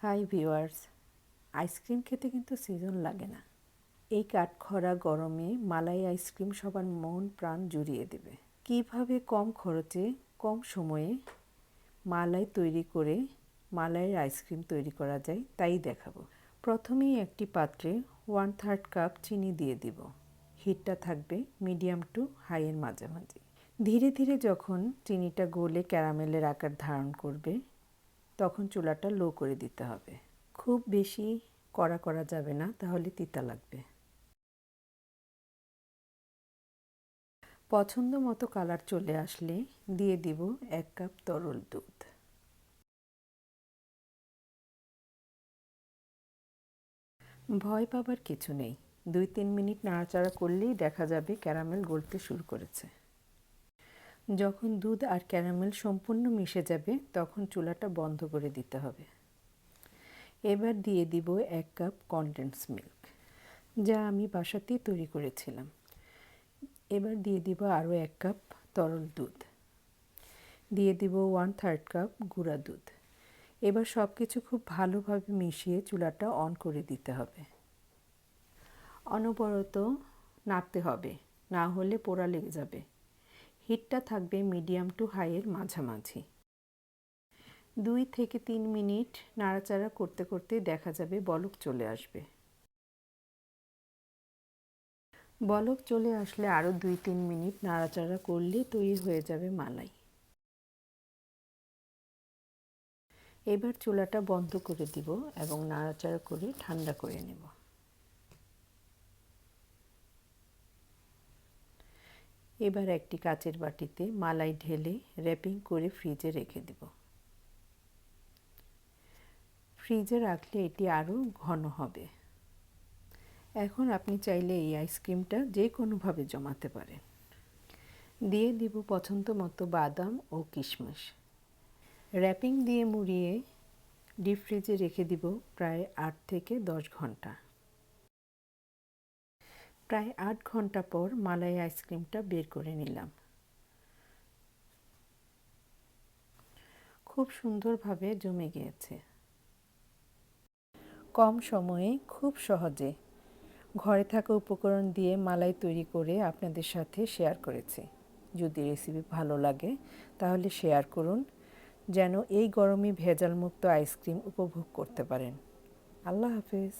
Hi viewers, ice cream খেতে কিন্তু season লাগে না। এই কাঠখরা গরমে মালাই আইসক্রিম সবার মন প্রাণ জুড়িয়ে দেবে। কিভাবে কম খরচে কম সময়ে মালাই তৈরি করে মালাইয়ের আইসক্রিম তৈরি করা যায় তাই দেখাবো। প্রথমেই একটি পাত্রে 1/3 কাপ চিনি দিয়ে দিব। হিটটা থাকবে মিডিয়াম টু হাইয়ের মাঝামাঝি। ধীরে ধীরে যখন চিনিটা গলে ক্যারামেলের আকার ধারণ করবে তখন চুলাটা লো করে দিতে হবে। খুব বেশি কড়া করা যাবে না, তাহলে তিতা লাগবে। পছন্দ মতো কালার চলে আসলে দিয়ে দিব 1 কাপ তরল দুধ। ভয় পাবার কিছু নেই, 2-3 মিনিট নাড়াচাড়া করলেই দেখা যাবে ক্যারামেল গলতে শুরু করেছে। যখন দুধ আর ক্যারামেল সম্পূর্ণ মিশে যাবে তখন চুলাটা বন্ধ করে দিতে হবে। এবার দিয়ে দিব 1 কাপ কনডেন্স মিল্ক, যা আমি বাসাতেই তৈরি করেছিলাম। এবার দিয়ে দিব আরও 1 কাপ তরল দুধ, দিয়ে দিব 1/3 কাপ গুঁড়া দুধ। এবার সব কিছু খুব ভালোভাবে মিশিয়ে চুলাটা অন করে দিতে হবে। অনবরত নাড়তে হবে, না হলে পোড়া লেগে যাবে। হিটটা থাকবে মিডিয়াম টু হাইয়ের মাঝামাঝি। 2 থেকে 3 মিনিট নাড়াচাড়া করতে করতে দেখা যাবে বলক চলে আসবে। বলক চলে আসলে আরও 2-3 মিনিট নাড়াচাড়া করলে তৈরি হয়ে যাবে মালাই। এবার চুলাটা বন্ধ করে দিব এবং নাড়াচাড়া করে ঠান্ডা করে নেব। এবার একটি কাচের বাটিতে মালাই ঢেলে র্যাপিং করে ফ্রিজে রেখে দিব। ফ্রিজে রাখলে এটি আরও ঘন হবে। এখন আপনি চাইলে এই আইসক্রিমটা যে কোনোভাবে জমাতে পারেন। দিয়ে দিব পছন্দ মতো বাদাম ও কিশমিশ। র্যাপিং দিয়ে মুড়িয়ে ডিপ ফ্রিজে রেখে দিব প্রায় 8 থেকে 10 ঘন্টা। প্রায় 8 ঘন্টা পর মালাই আইসক্রিমটা বের করে নিলাম। খুব সুন্দরভাবে জমে গিয়েছে। কম সময়ে খুব সহজে ঘরে থাকা উপকরণ দিয়ে মালাই তৈরি করে আপনাদের সাথে শেয়ার করেছি। যদি রেসিপি ভালো লাগে তাহলে শেয়ার করুন, যেন এই গরমে ভেজালমুক্ত আইসক্রিম উপভোগ করতে পারেন। আল্লাহ হাফেজ।